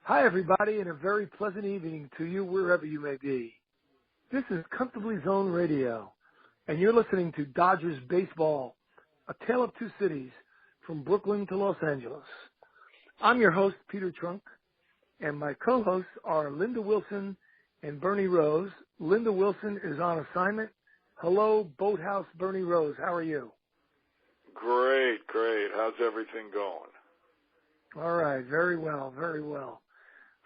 Hi, everybody, and a very pleasant evening to you wherever you may be. This is Comfortably Zone Radio, and you're listening to Dodgers Baseball, a tale of two cities from Brooklyn to Los Angeles. I'm your host, Peter Trunk, and my co-hosts are Linda Wilson and Bernie Rose. Linda Wilson is on assignment. Hello, Boathouse Bernie Rose. How are you? Great. How's everything going? All right, very well, very well.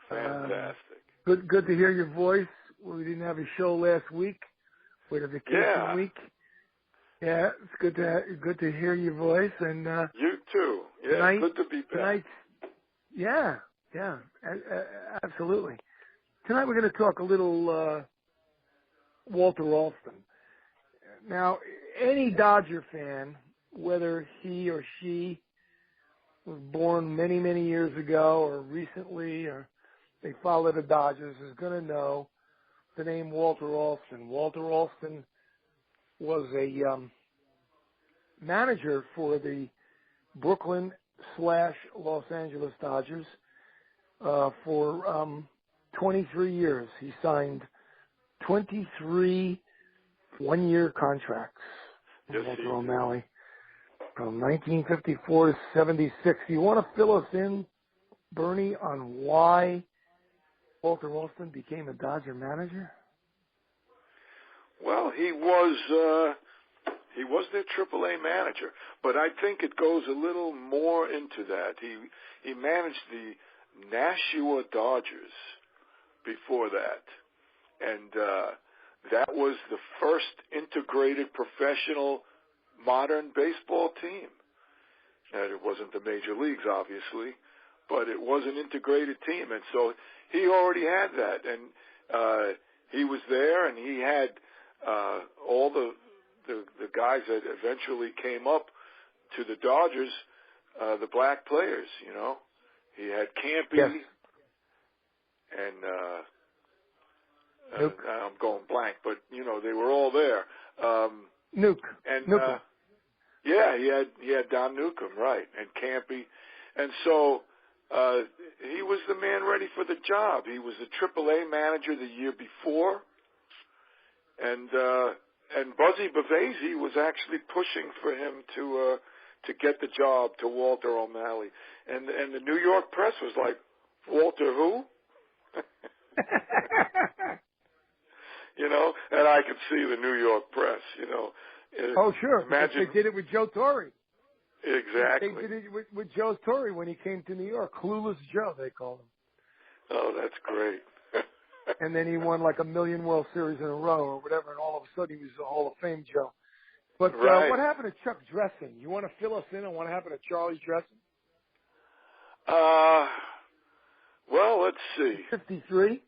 Fantastic. Good to hear your voice. We didn't have a show last week. We had a vacation week. Yeah, it's good to hear your voice. And you too. Yeah, tonight, good to be back. Yeah, absolutely. Tonight we're going to talk a little Walter Alston. Now, any Dodger fan, whether he or she was born many, many years ago or recently or they follow the Dodgers, is going to know the name Walter Alston. Walter Alston was a manager for the Brooklyn/Los Angeles Dodgers for 23 years. He signed 23 one-year contracts with Walter O'Malley from 1954 to 76. You want to fill us in, Bernie, on why Walter Alston became a Dodger manager? Well, he was their AAA manager, but I think it goes a little more into that. He managed the Nashua Dodgers before that, and that was the first integrated professional modern baseball team. And it wasn't the major leagues, obviously, but it was an integrated team, and so he already had that, and he was there, and he had all the guys that eventually came up to the Dodgers, the black players. You know, he had Campy, yes. And Nuke. I'm going blank, but you know they were all there. Nuke. And Newcomb. Yeah, he had Don Newcomb, right, and Campy, and so. He was the man ready for the job. He was the AAA manager the year before, and Buzzy Bavasi was actually pushing for him to get the job to Walter O'Malley, and the New York press was like, Walter who? You know, and I could see the New York press. You know, oh sure, imagine they did it with Joe Torre. Exactly. They did it with Joe Torre when he came to New York. Clueless Joe, they called him. Oh, that's great. And then he won like 1 million World Series in a row or whatever, and all of a sudden he was a Hall of Fame Joe. But right. What happened to Chuck Dressen? You want to fill us in on what happened to Charlie Dressen? Well, let's see. 53.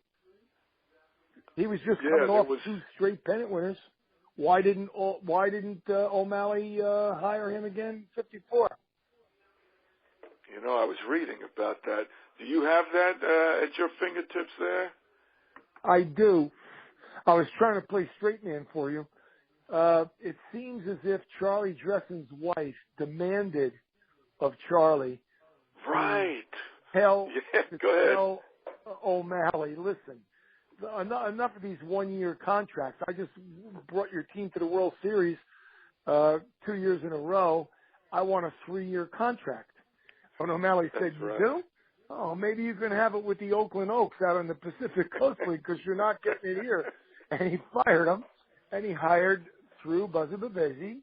He was just coming off 2 straight pennant winners. Why didn't O'Malley hire him again? 54. You know, I was reading about that. Do you have that at your fingertips there? I do. I was trying to play straight man for you. It seems as if Charlie Dressen's wife demanded of Charlie. Right. Tell O'Malley, listen. Enough of these one-year contracts. I just brought your team to the World Series 2 years in a row. I want a 3-year contract. And O'Malley said, you do? Oh, maybe you can have it with the Oakland Oaks out in the Pacific Coast League because you're not getting it here. And he fired him, and he hired, through Buzzy Bavasi,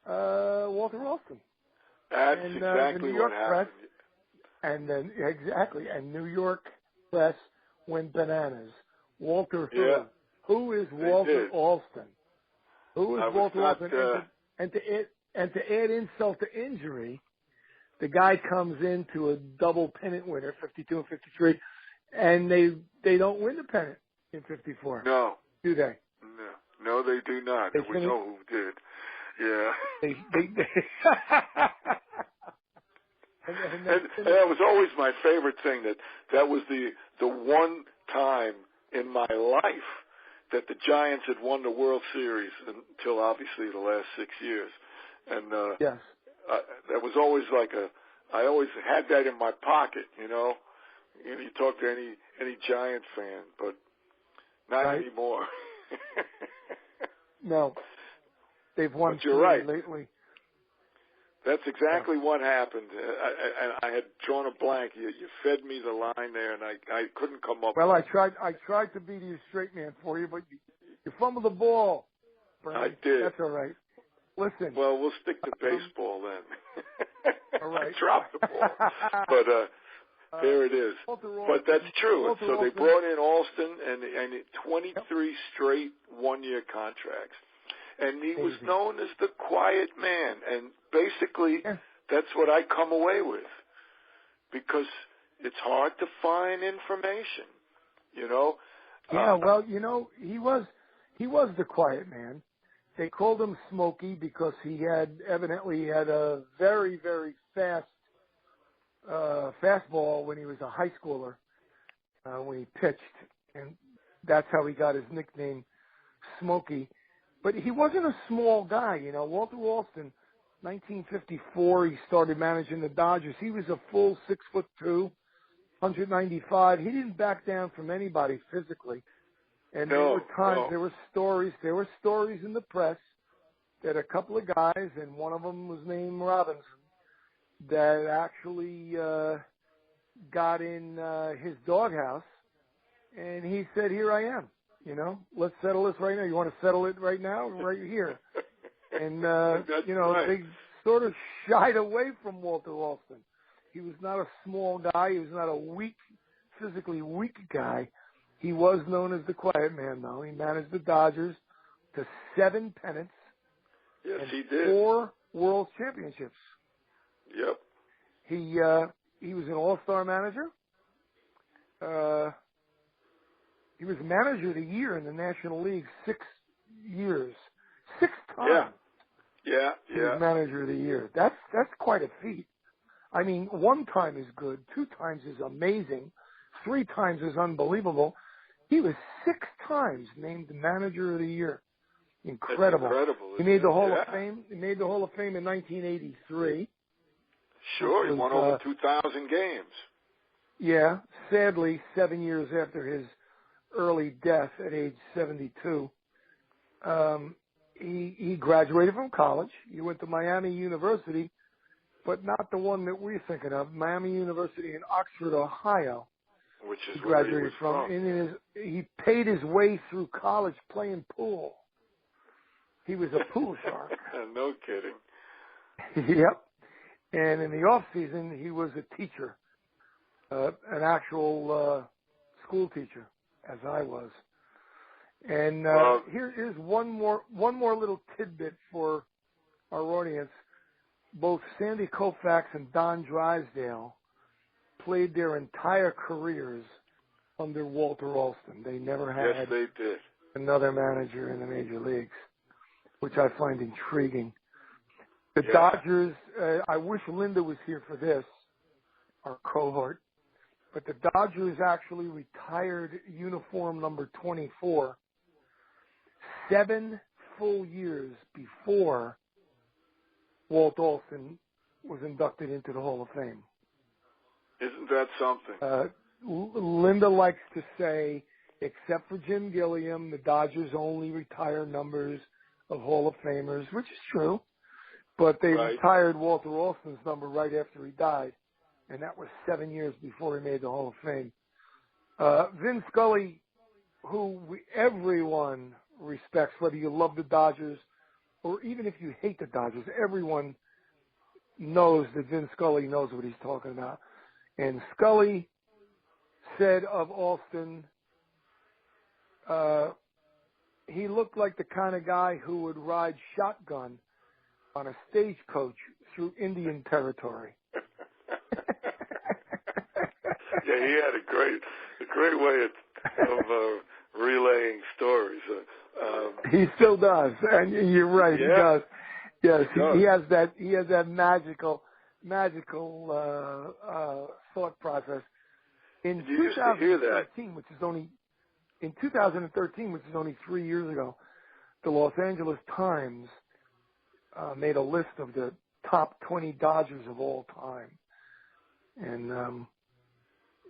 Walter Alston. That's exactly what happened. And New York press went bananas. Walter who? Yeah. Who is Walter Alston? Who is Walter Alston? And to add insult to injury, the guy comes into a double pennant winner, 52 and 53, and they don't win the pennant in 54. No. Do they? No, they do not. We know who did. Yeah. And that was always my favorite thing. That was the one time in my life that the Giants had won the World Series until obviously the last 6 years. And yes, that was always I always had that in my pocket, you know. You know, you talk to any Giant fan, but not right? anymore. No, they've won but you're right. lately. That's exactly what happened. I had drawn a blank. You fed me the line there, and I couldn't come up. Well, I tried to be the straight man for you, but you fumbled the ball. Bernie. I did. That's all right. Listen. Well, we'll stick to baseball then. All right. I dropped the ball, but there it is. But that's true. So they brought in Alston and 23 straight one-year contracts. And he was known as the quiet man. And basically, that's what I come away with. Because it's hard to find information, you know. Yeah, well, you know, he was the quiet man. They called him Smokey because he had a very, very fast fastball when he was a high schooler, when he pitched. And that's how he got his nickname, Smokey. But he wasn't a small guy, you know. Walter Alston, 1954, he started managing the Dodgers. He was a full 6'2", 195. He didn't back down from anybody physically. And there were times, there were stories in the press that a couple of guys, and one of them was named Robinson, that actually got in his doghouse, and he said, "Here I am. You know, let's settle this right now. You want to settle it right now? Right here." And, you know, right. They sort of shied away from Walter Alston. He was not a small guy. He was not a physically weak guy. He was known as the quiet man, though. He managed the Dodgers to 7 pennants. Yes, and he did. 4 World Championships. Yep. He was an all-star manager. He was manager of the year in the National League 6 years. 6 times. Yeah. He was manager of the year. That's quite a feat. I mean, 1 time is good, 2 times is amazing, 3 times is unbelievable. He was 6 times named manager of the year. Incredible. That's incredible. He made the Hall of Fame. He made the Hall of Fame in 1983. Sure, he won over 2,000 games. Yeah, sadly, 7 years after his early death at age 72. He graduated from college. He went to Miami University, but not the one that we're thinking of, Miami University in Oxford, Ohio. Which is he where graduated he was from. He paid his way through college playing pool. He was a pool shark. No kidding. Yep. And in the off season, he was a teacher, an actual school teacher, as I was. And here's one more little tidbit for our audience. Both Sandy Koufax and Don Drysdale played their entire careers under Walter Alston. They never had another manager in the major leagues, which I find intriguing. The Dodgers, I wish Linda was here for this, our cohort, but the Dodgers actually retired uniform number 24 7 full years before Walt Alston was inducted into the Hall of Fame. Isn't that something? Linda likes to say, except for Jim Gilliam, the Dodgers only retire numbers of Hall of Famers, which is true. But they retired Walter Alston's number right after he died, and that was 7 years before he made the Hall of Fame. Vin Scully, who everyone respects, whether you love the Dodgers or even if you hate the Dodgers, everyone knows that Vin Scully knows what he's talking about. And Scully said of Alston, he looked like the kind of guy who would ride shotgun on a stagecoach through Indian territory. Yeah, he had a great way of relaying stories. He still does, and you're right. He does. Yes, he has that magical thought process. In 2013, which is only 3 years ago, the Los Angeles Times made a list of the top 20 Dodgers of all time, and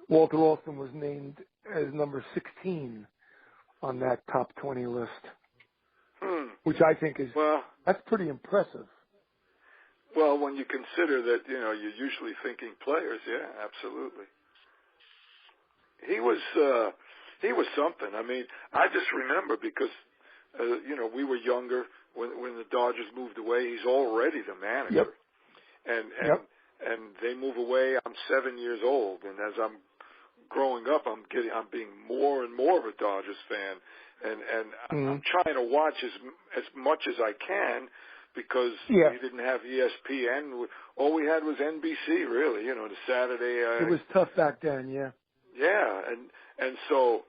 Walter Alston was named as number 16 on that top 20 list, which I think is, that's pretty impressive. Well, when you consider that, you're usually thinking players, yeah, absolutely. He was something. I mean, I just remember because, we were younger when the Dodgers moved away. He's already the manager. Yep. And they move away. I'm 7 years old, and as I'm growing up, I'm being more and more of a Dodgers fan, and I'm trying to watch as much as I can because we didn't have ESPN. All we had was NBC, really. The Saturday. It was tough back then, yeah. Yeah, and so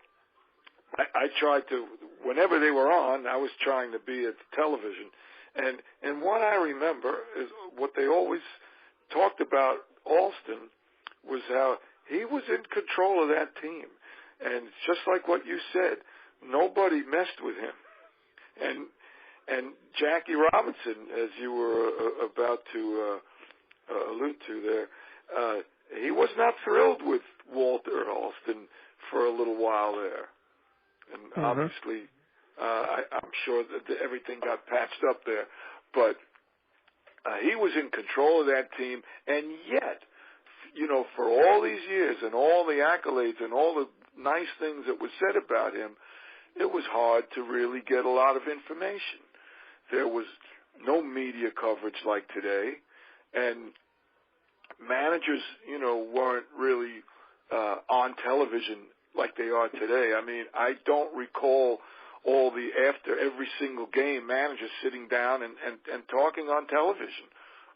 I tried to, whenever they were on, I was trying to be at the television, and what I remember is what they always talked about Alston was how he was in control of that team. And just like what you said, nobody messed with him. And Jackie Robinson, as you were about to allude to there, he was not thrilled with Walter Alston for a little while there. And obviously, I'm sure that everything got patched up there. But he was in control of that team, and yet, for all these years and all the accolades and all the nice things that were said about him, it was hard to really get a lot of information. There was no media coverage like today, and managers, weren't really on television like they are today. I mean, I don't recall after every single game, managers sitting down and talking on television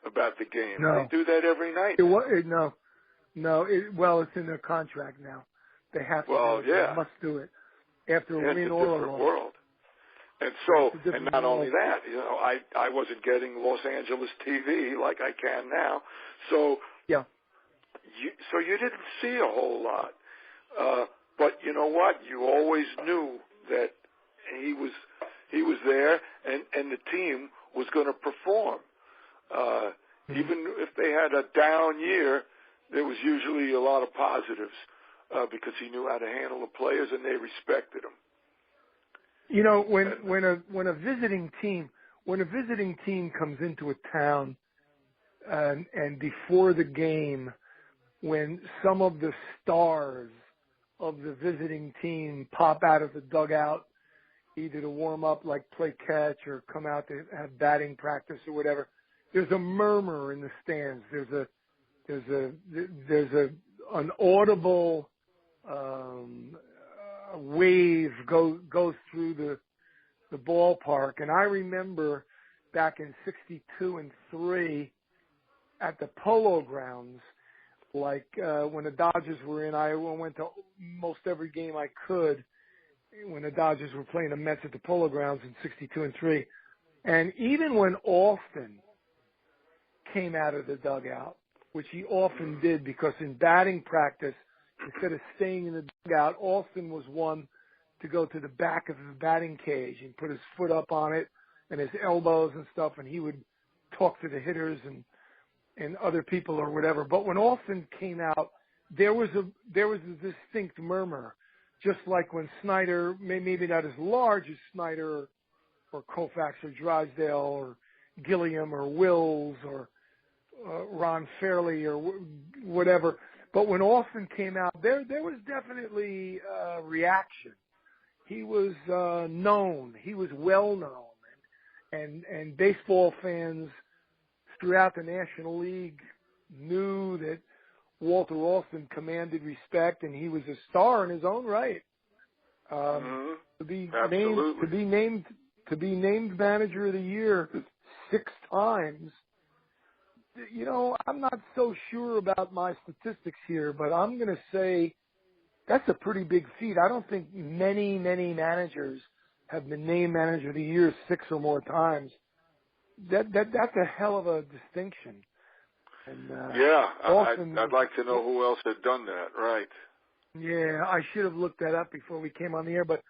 about the game. No. They do that every night. It's in their contract now. They have to do it. They must do it after a win or a loss. World. And so, and not only that, I wasn't getting Los Angeles TV like I can now. So, you didn't see a whole lot. But you know what? You always knew that he was there, and the team was going to perform. Even if they had a down year, there was usually a lot of positives because he knew how to handle the players, and they respected him. When a visiting team comes into a town, and before the game, when some of the stars of the visiting team pop out of the dugout, either to warm up, like play catch, or come out to have batting practice or whatever, there's a murmur in the stands. There's an audible wave goes through the ballpark. And I remember back in '62 and '63 at the Polo Grounds, like when the Dodgers were in, I went to most every game I could when the Dodgers were playing the Mets at the Polo Grounds in '62 and '63. And even when Alston came out of the dugout, which he often did because in batting practice, instead of staying in the dugout, Alston was one to go to the back of the batting cage and put his foot up on it and his elbows and stuff, and he would talk to the hitters and other people or whatever. But when Alston came out, there was a distinct murmur, just like when Snyder, maybe not as large as Snyder or Koufax or Drysdale or Gilliam or Wills or Ron Fairley or whatever. But when Alston came out, there was definitely a reaction. He was known. He was well known. And baseball fans throughout the National League knew that Walter Alston commanded respect, and he was a star in his own right. To be named manager of the year 6 times. I'm not so sure about my statistics here, but I'm going to say that's a pretty big feat. I don't think many managers have been named manager of the year 6 or more times. That's a hell of a distinction. And, I'd like to know who else had done that, right? Yeah, I should have looked that up before we came on the air, but,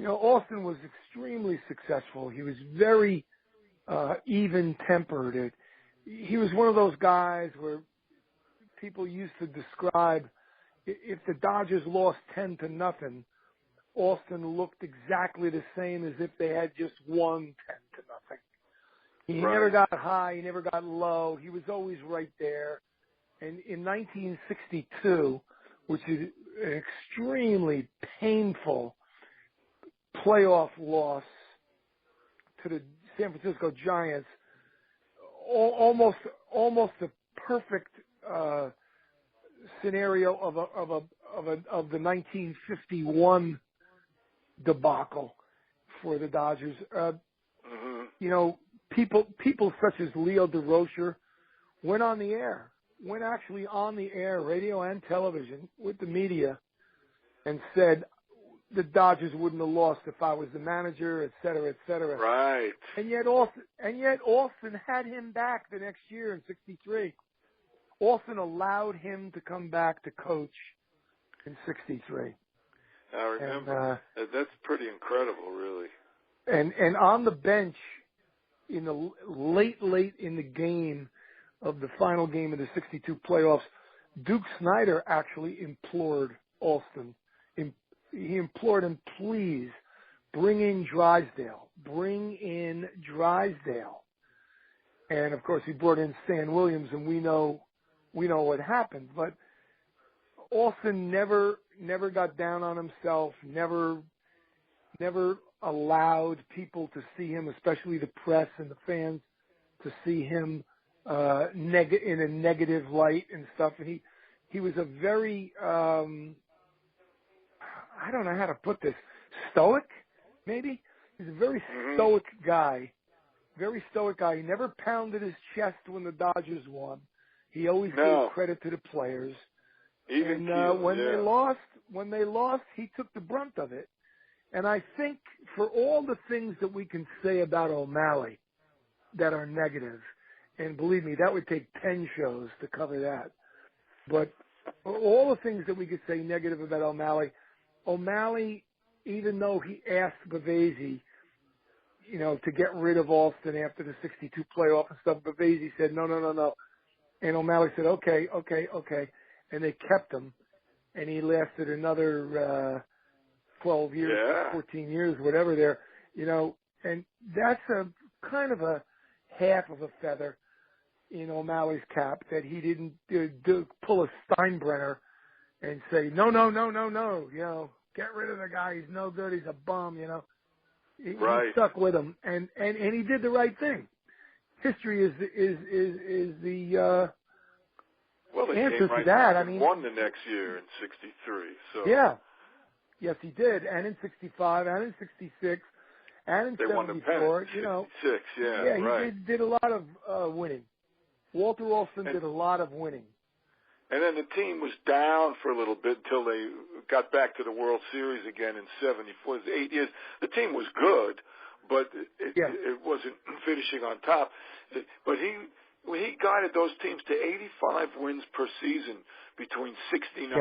Alston was extremely successful. He was very even-tempered. He was one of those guys where people used to describe if the Dodgers lost 10-0, Alston looked exactly the same as if they had just won 10-0. He never got high, he never got low. He was always right there. And in 1962, which is an extremely painful playoff loss to the San Francisco Giants, almost a perfect scenario of the 1951 debacle for the Dodgers. You know, people such as Leo DeRocher went actually on the air, radio and television, with the media, and said the Dodgers wouldn't have lost if I was the manager, et cetera, et cetera. Right. And yet Alston had him back the next year in '63. Alston allowed him to come back to coach in '63. I remember. And, that's pretty incredible, really. And on the bench in the late in the game of the final game of the '62 playoffs, Duke Snider actually implored Alston. He implored him, please bring in Drysdale. And of course he brought in Stan Williams, and we know what happened. But Alston never got down on himself, never allowed people to see him, especially the press and the fans, to see him in a negative light and stuff. And he was a very I don't know how to put this, stoic, maybe? He's a very stoic guy. Very stoic guy. He never pounded his chest when the Dodgers won. He always gave credit to the players. When they lost, he took the brunt of it. And I think for all the things that we can say about O'Malley that are negative, and believe me, that would take 10 shows to cover that. But all the things that we could say negative about O'Malley, even though he asked Bavesi, to get rid of Alston after the '62 playoff and stuff, Bavesi said, no. And O'Malley said, okay. And they kept him, and he lasted another 12 years, 14 years, whatever there, and that's a kind of a half of a feather in O'Malley's cap that he didn't pull a Steinbrenner and say, no, get rid of the guy. He's no good. He's a bum, He stuck with him, and he did the right thing. History is the answer to that. I mean, won the next year in '63. So yes, he did, and in '65, and in '66, and in '74. Won the pennant, '66. He did a lot of winning. Walter Alston did a lot of winning. And then the team was down for a little bit until they got back to the World Series again in '74. It was 8 years. The team was good, but it wasn't finishing on top. But he guided those teams to 85 wins per season between '69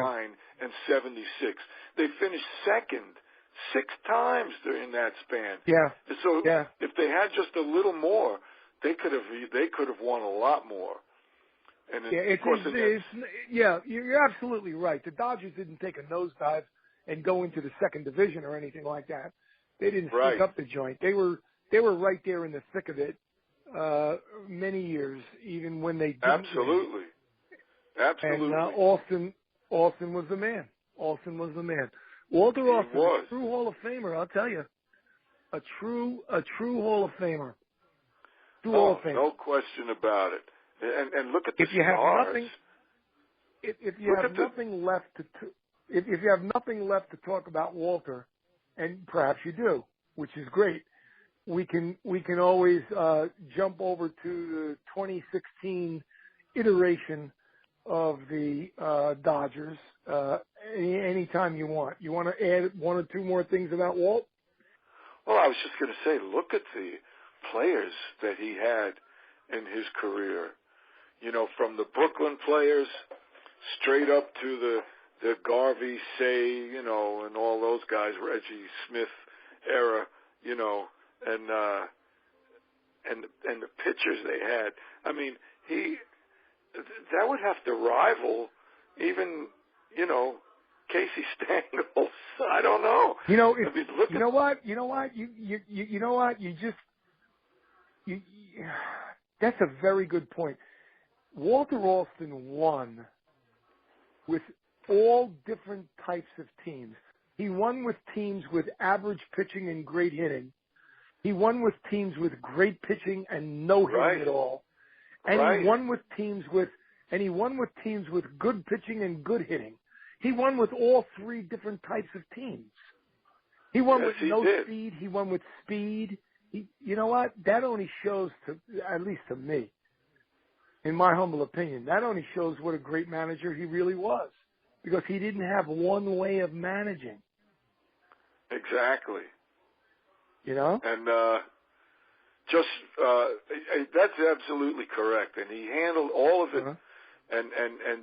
and '76. They finished second 6 times during that span. So if they had just a little more, they could have won a lot more. And you're absolutely right. The Dodgers didn't take a nosedive and go into the second division or anything like that. They didn't stick up the joint. They were right there in the thick of it many years, even when they didn't. Absolutely. And Alston was the man. Walter Alston, a true Hall of Famer, I'll tell you. A true Hall of Famer. Hall of Famer. No question about it. And look at the if you stars. Have nothing, if you have nothing left to talk about Walter, and perhaps you do, which is great, we can always jump over to the 2016 iteration of the Dodgers anytime you want. You want to add 1 or 2 more things about Walt? Well, I was just going to say, look at the players that he had in his career. From the Brooklyn players straight up to the Garvey, Say, and all those guys, Reggie Smith era, and the pitchers they had. I mean, that would have to rival even, Casey Stengels. I don't know. You know, if, I mean, look you know what? You know what? You know what? That's a very good point. Walter Alston won with all different types of teams. He won with teams with average pitching and great hitting. He won with teams with great pitching and no hitting at all. And he won with teams with good pitching and good hitting. He won with all three different types of teams. He won with no speed. He won with speed. You know what? That only shows, at least to me, in my humble opinion, that only shows what a great manager he really was, because he didn't have one way of managing. Exactly. You know? And that's absolutely correct. And he handled all of it, and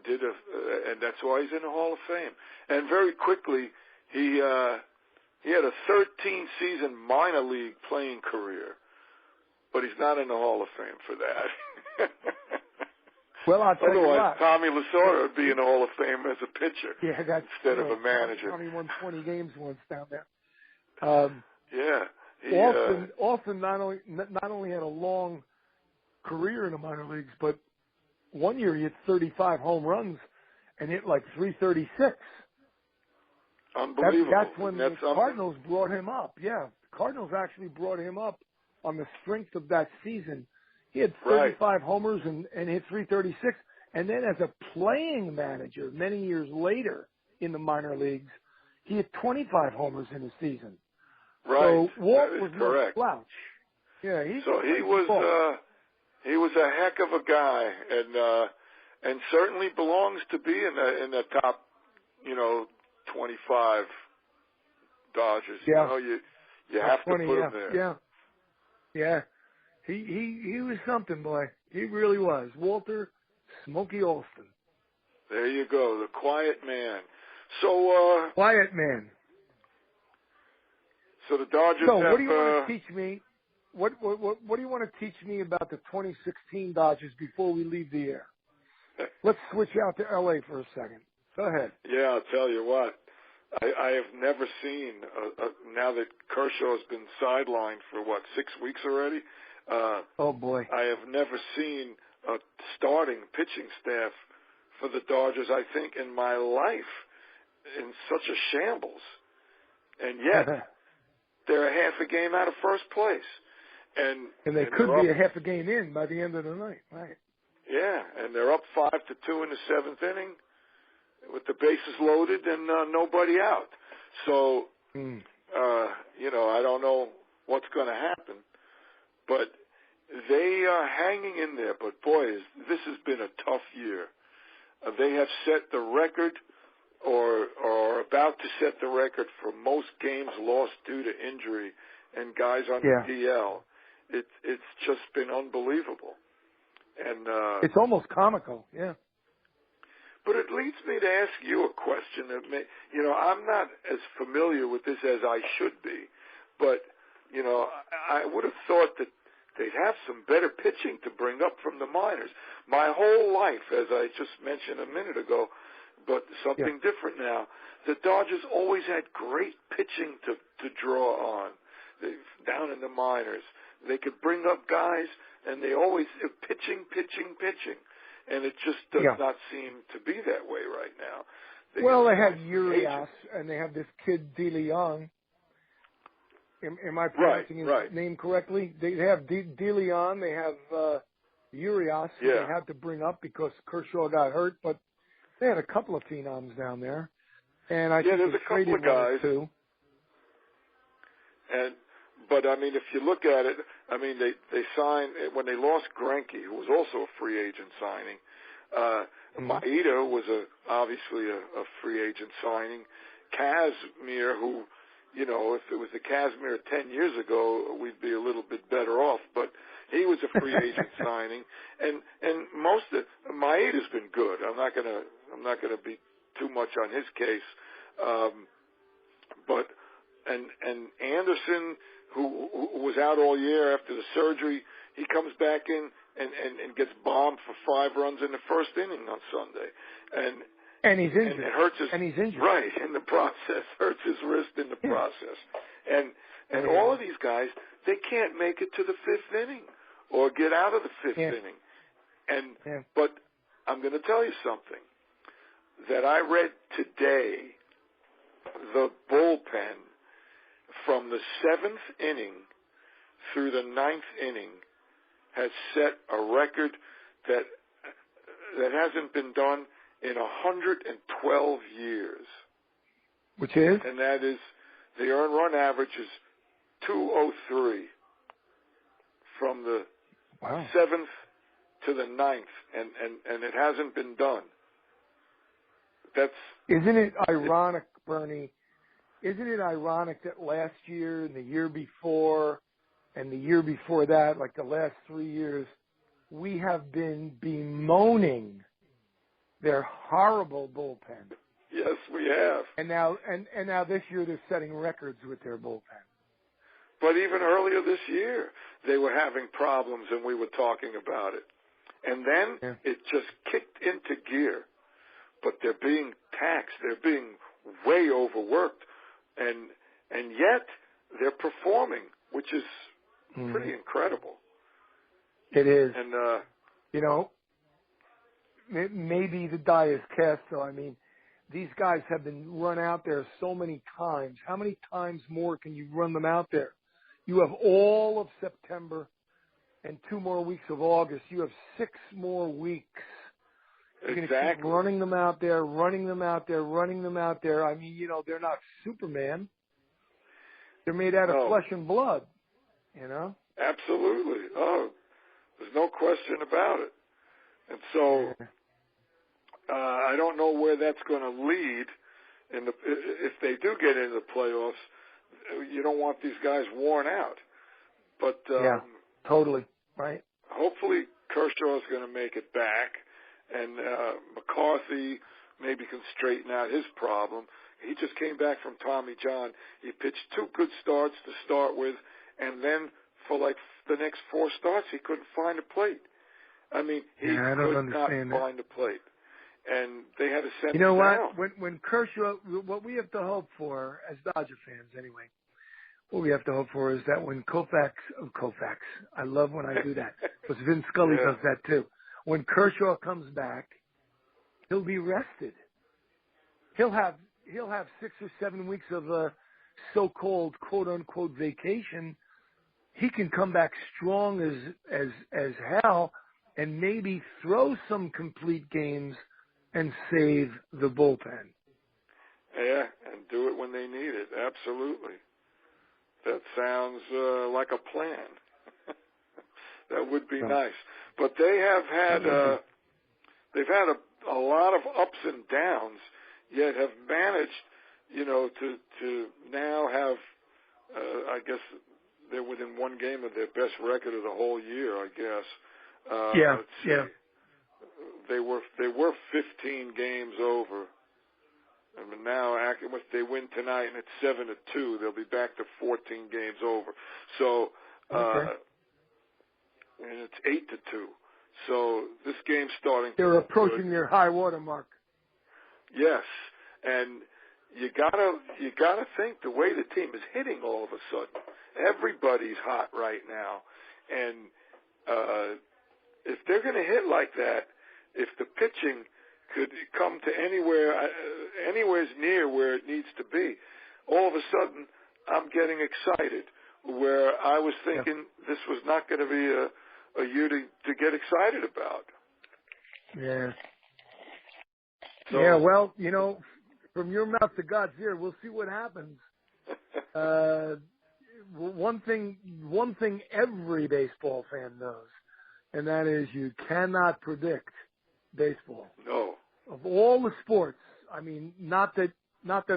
did and that's why he's in the Hall of Fame. And very quickly, he had a 13-season minor league playing career, but he's not in the Hall of Fame for that. Well, I'll tell you what. Otherwise, Tommy Lasorda would be in the Hall of Fame as a pitcher instead of a manager. Tommy won 20 games once down there. Alston not only had a long career in the minor leagues, but one year he hit 35 home runs and hit like 336. Unbelievable. That's when the Cardinals brought him up. Yeah, the Cardinals actually brought him up on the strength of that season. He had 35 homers and hit 336. And then as a playing manager, many years later in the minor leagues, he had 25 homers in a season. Right. So Walt was correct. No slouch. Yeah, he was a heck of a guy, and certainly belongs to be in the top, 25 Dodgers. Yeah. You have to put him there. Yeah. He was something, boy. He really was. Walter Smokey Alston. There you go, the quiet man. So quiet man. So the Dodgers. So what do you want to teach me? What do you want to teach me about the 2016 Dodgers before we leave the air? Let's switch out to LA for a second. Go ahead. Yeah, I'll tell you what. I have never seen, now that Kershaw's been sidelined for, 6 weeks already? Oh, boy. I have never seen a starting pitching staff for the Dodgers, I think, in my life in such a shambles. And yet, they're a half a game out of first place. And they could be a half a game in by the end of the night, right? Yeah, and they're up 5-2 in the seventh inning with the bases loaded and nobody out. So, I don't know what's going to happen, but they are hanging in there. But boy, this has been a tough year. They have set the record, or are about to set the record for most games lost due to injury and guys on the DL. It's just been unbelievable, and it's almost comical, yeah. But it leads me to ask you a question that I'm not as familiar with this as I should be, but I would have thought that they'd have some better pitching to bring up from the minors. My whole life, as I just mentioned a minute ago, but something different now. The Dodgers always had great pitching to draw on down in the minors. They could bring up guys, and they always pitching. And it just does not seem to be that way right now. They have Urias, and they have this kid, De Leon. Am I pronouncing his name correctly? They have De Leon. They have Urias, who they had to bring up because Kershaw got hurt. But they had a couple of phenoms down there. And I think there's a couple of guys too. But I mean, if you look at it, I mean, they signed when they lost Greinke, who was also a free agent signing. Maeda was obviously a free agent signing. Kazmir, who, if it was the Kazmir 10 years ago, we'd be a little bit better off. But he was a free agent signing, and most of Maeda's been good. I'm not gonna be too much on his case, but Anderson, who was out all year after the surgery, he comes back in and gets bombed for 5 runs in the first inning on Sunday. And And he's injured. And it hurts his, and he's injured. Right, in the process. Hurts his wrist in the process. And all of these guys, they can't make it to the fifth inning or get out of the fifth inning. But I'm going to tell you something that I read today. The bullpen from the seventh inning through the ninth inning has set a record that hasn't been done in 112 years. Which is? And that is, the earned run average is 203 from the seventh to the ninth, and it hasn't been done. Isn't it ironic, Bernie? Isn't it ironic that last year and the year before and the year before that, like the last 3 years, we have been bemoaning their horrible bullpen. Yes, we have. And now this year they're setting records with their bullpen. But even earlier this year, they were having problems, and we were talking about it. And then it just kicked into gear. But they're being taxed. They're being way overworked. And yet they're performing, which is pretty incredible. It is. And, maybe the die is cast, though. I mean, these guys have been run out there so many times. How many times more can you run them out there? You have all of September and 2 more weeks of August. You have 6 more weeks. You're going to keep running them out there. I mean, they're not Superman. They're made out of flesh and blood, Absolutely. Oh, there's no question about it. And so I don't know where that's going to lead. If they do get into the playoffs, you don't want these guys worn out. But totally. Right. Hopefully Kershaw's going to make it back. And McCarthy maybe can straighten out his problem. He just came back from Tommy John. He pitched 2 good starts to start with, and then for like the next 4 starts, he couldn't find a plate. I mean, he could not find a plate. And they had to send him down. You know what? When Kershaw, what we have to hope for, as Dodger fans anyway, what we have to hope for is that when Koufax, I love when I do that, because Vin Scully does that too. When Kershaw comes back, he'll be rested. He'll have 6 or 7 weeks of a so-called quote unquote vacation. He can come back strong as hell and maybe throw some complete games and save the bullpen. Yeah, and do it when they need it. Absolutely. That sounds like a plan. That would be nice. But they have had they've had a lot of ups and downs, yet have managed, to now have I guess they're within 1 game of their best record of the whole year, I guess. They were 15 games over. I mean, now if they win tonight and it's 7-2, they'll be back to 14 games over. So and it's 8-2. So this game's starting. They're approaching their high water mark. Yes, and you gotta think the way the team is hitting all of a sudden. Everybody's hot right now, and if they're going to hit like that, if the pitching could come to anywhere near where it needs to be, all of a sudden I'm getting excited. Where I was thinking this was not going to be a year to get excited about. Yeah. So, yeah, well, from your mouth to God's ear, we'll see what happens. One thing every baseball fan knows, and that is you cannot predict baseball. No. Of all the sports, I mean, not that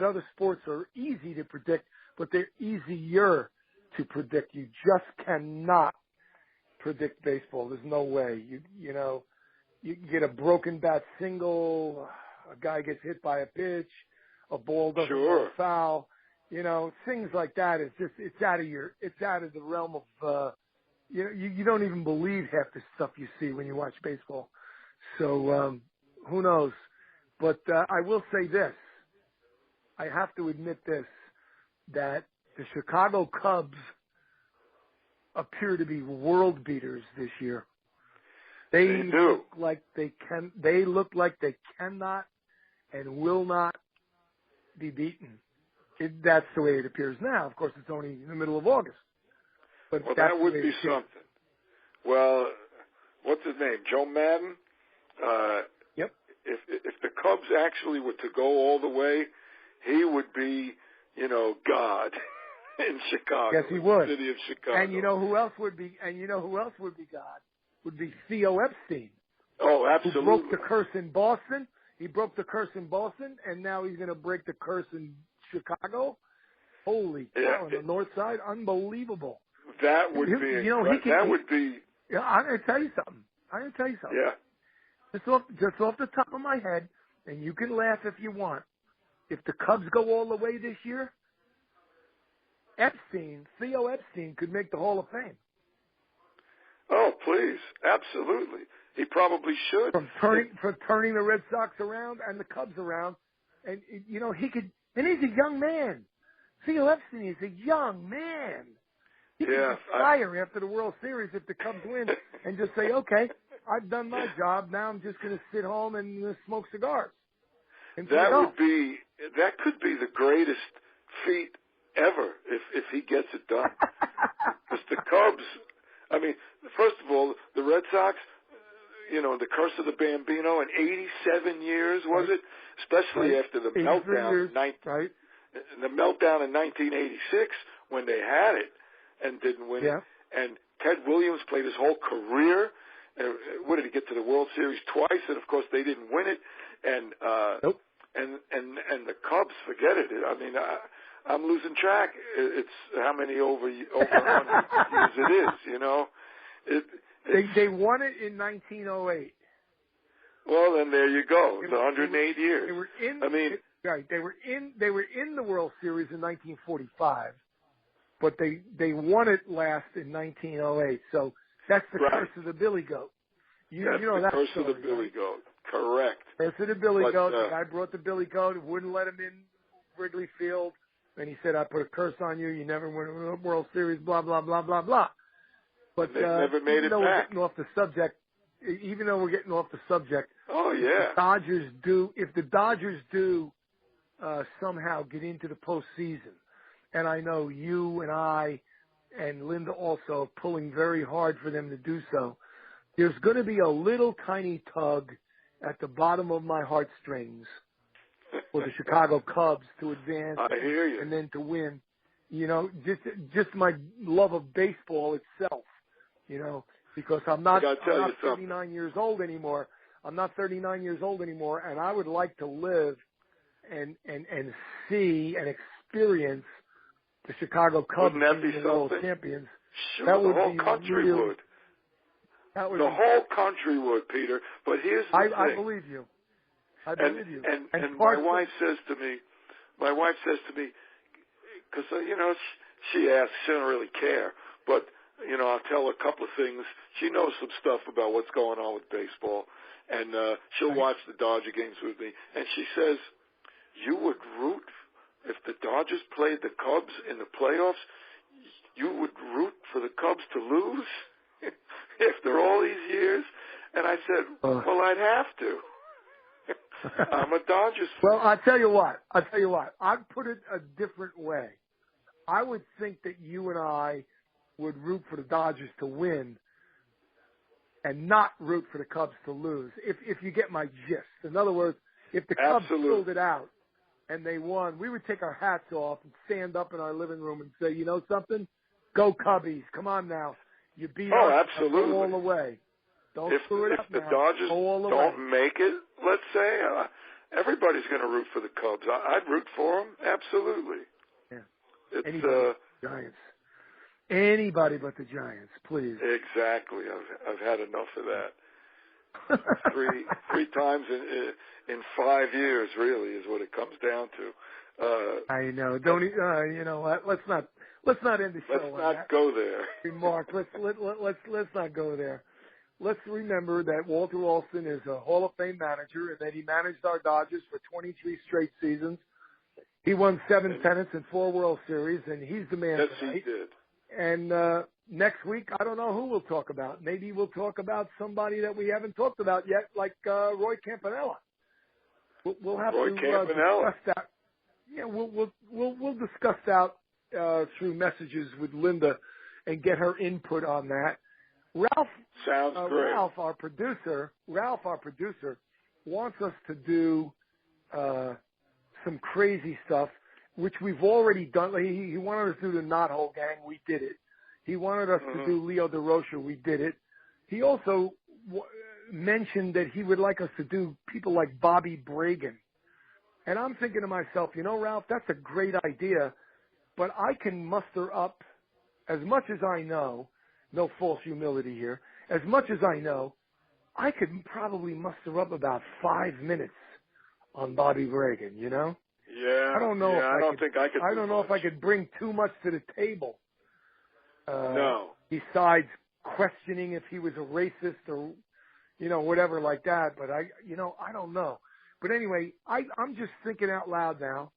other sports are easy to predict, but they're easier to predict. You just cannot predict baseball. There's no way. You get a broken bat single, a guy gets hit by a pitch, a ball doesn't go foul. Things like that. It's out of the realm of you don't even believe half the stuff you see when you watch baseball. So who knows? But I will say this. I have to admit this, that the Chicago Cubs appear to be world beaters this year. They do. They look like they cannot and will not be beaten. That's the way it appears now. Of course, it's only in the middle of August. But well, that's that would be something. Well, what's his name? Joe Madden? Yep. If the Cubs actually were to go all the way, he would be, God in Chicago. Yes, he would. The city of Chicago. And you know who else would be? And you know who else would be God? Would be Theo Epstein. Oh, absolutely. Who broke the curse in Boston? He broke the curse in Boston, and now he's going to break the curse in Chicago. Holy cow! On the north side, unbelievable. That would be. That would be. Yeah, I'm going to tell you something. Yeah. Just off the top of my head, and you can laugh if you want. If the Cubs go all the way this year, Theo Epstein could make the Hall of Fame. Oh, please. Absolutely. He probably should. For turning the Red Sox around and the Cubs around. And, he could, and he's a young man. Theo Epstein is a young man. He could retire after the World Series if the Cubs win and just say, okay, I've done my job. Now I'm just going to sit home and smoke cigars. That could be the greatest feat ever if he gets it done. Because the Cubs, I mean, first of all, the Red Sox, the curse of the Bambino in 87 years, was it? Especially after the meltdown the meltdown in 1986 when they had it and didn't win it. And Ted Williams played his whole career. What did he get to the World Series twice? And of course they didn't win it. And and the Cubs, forget it. I mean, I'm losing track. It's how many over 100 years it is. They won it in 1908. Well, then there you go. It's 108 years. They were in the World Series in 1945, but they won it last in 1908. So that's the curse of the Billy Goat. That's the curse of the Billy Goat. Correct. Curse of the Billy Goat. The guy brought the Billy Goat, wouldn't let him in Wrigley Field, and he said, "I put a curse on you. You never win a World Series." Blah blah blah blah blah. But they never made it back. We're getting off the subject, even though we're getting off the subject. Oh yeah. If the Dodgers do somehow get into the postseason, and I know you and I and Linda also are pulling very hard for them to do so, there's going to be a little tiny tug at the bottom of my heartstrings for the Chicago Cubs to advance. I hear you. And then to win. Just my love of baseball itself. Because I'm not 39 years old anymore. I'm not 39 years old anymore, and I would like to live and see and experience the Chicago Cubs being the world champions. Sure, the whole country would. The whole country would, Peter. But here's the thing. I believe you. I believe you. And my wife says to me, because she asks, she doesn't really care, but I'll tell her a couple of things. She knows some stuff about what's going on with baseball, and she'll watch the Dodger games with me. And she says, "You would root if the Dodgers played the Cubs in the playoffs. You would root for the Cubs to lose after all these years." And I said, "Well, I'd have to. I'm a Dodgers fan." Well, I'll tell you what. I'd put it a different way. I would think that you and I would root for the Dodgers to win and not root for the Cubs to lose, if you get my gist. In other words, if the Cubs pulled it out and they won, we would take our hats off and stand up in our living room and say, you know something? Go Cubbies. Come on now. You beat us. Absolutely. Go all the way. Don't screw it up now. If the Dodgers don't make it, let's say, everybody's going to root for the Cubs. I'd root for them. Absolutely. Yeah. Giants. Anybody but the Giants, please. Exactly. I've had enough of that. three times in 5 years, really, is what it comes down to. I know. Don't you know what? Let's not end the show. Let's not go there. Remark. Let's not go there. let's remember that Walter Alston is a Hall of Fame manager, and that he managed our Dodgers for 23 straight seasons. He won 7 pennants and 4 World Series, and he's the man tonight. Yes, he did. And next week, I don't know who we'll talk about. Maybe we'll talk about somebody that we haven't talked about yet, like Roy Campanella. We'll have to discuss that. Yeah, we'll discuss that through messages with Linda and get her input on that. Ralph sounds great. Ralph, our producer, wants us to do some crazy stuff, which we've already done. He wanted us to do the Knothole Gang. We did it. He wanted us to do Leo DeRocha. We did it. He also mentioned that he would like us to do people like Bobby Bragan. And I'm thinking to myself, Ralph, that's a great idea, but I can muster up, as much as I know, no false humility here, as much as I know, I could probably muster up about 5 minutes on Bobby Bragan, Yeah. I don't know I don't think I could. I don't know if I could bring too much to the table. No. Besides questioning if he was a racist or, whatever like that. But I don't know. But anyway, I'm just thinking out loud now.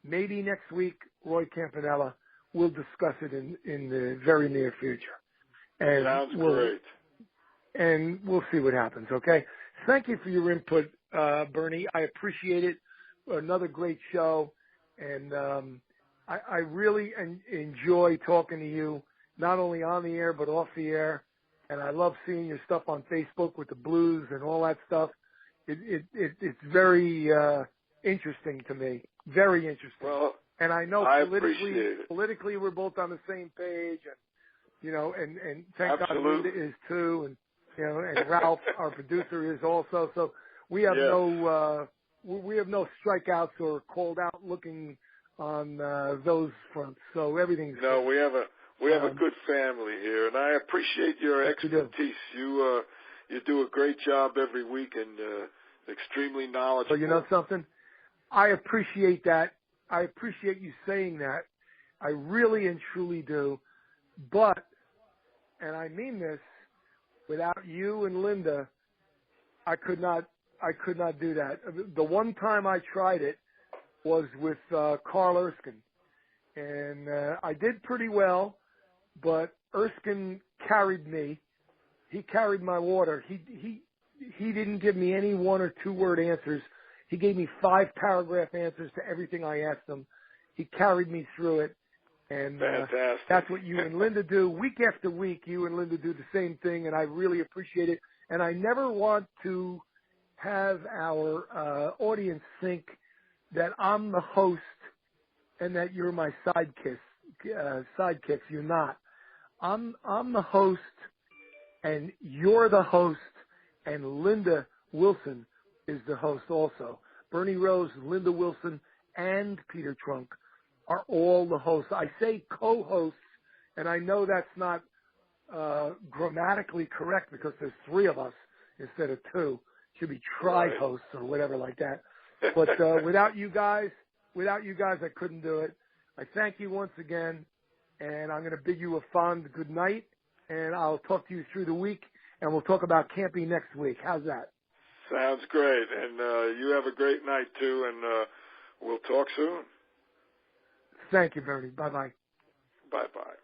Maybe next week, Roy Campanella will discuss it in the very near future. And sounds great. And we'll see what happens. Okay. Thank you for your input, Bernie. I appreciate it. Another great show, and I really enjoy talking to you, not only on the air but off the air. And I love seeing your stuff on Facebook with the Blues and all that stuff. It's very interesting to me, very interesting. Well, and I know politically we're both on the same page, and and thank Absolutely. God Linda is too, and and Ralph, our producer, is also. So we have we have no strikeouts or called out looking on those fronts. So everything's no. good. We have a good family here, and I appreciate your expertise. You do a great job every week, and extremely knowledgeable. So you know something? I appreciate that. I appreciate you saying that. I really and truly do. But, and I mean this, without you and Linda, I could not do that. The one time I tried it was with Carl Erskine, and I did pretty well, but Erskine carried me. He carried my water. He didn't give me any 1 or 2 word answers. He gave me 5-paragraph answers to everything I asked him. He carried me through it, and that's what you and Linda do. Week after week, you and Linda do the same thing, and I really appreciate it. And I never want to have our audience think that I'm the host and that you're my sidekicks. You're not. I'm the host, and you're the host, and Linda Wilson is the host also. Bernie Rose, Linda Wilson, and Peter Trunk are all the hosts. I say co-hosts, and I know that's not grammatically correct because there's 3 of us instead of 2. It should be tri-hosts or whatever like that. But without you guys, I couldn't do it. I thank you once again, and I'm going to bid you a fond good night, and I'll talk to you through the week, and we'll talk about camping next week. How's that? Sounds great, and you have a great night, too, and we'll talk soon. Thank you, Bernie. Bye-bye. Bye-bye.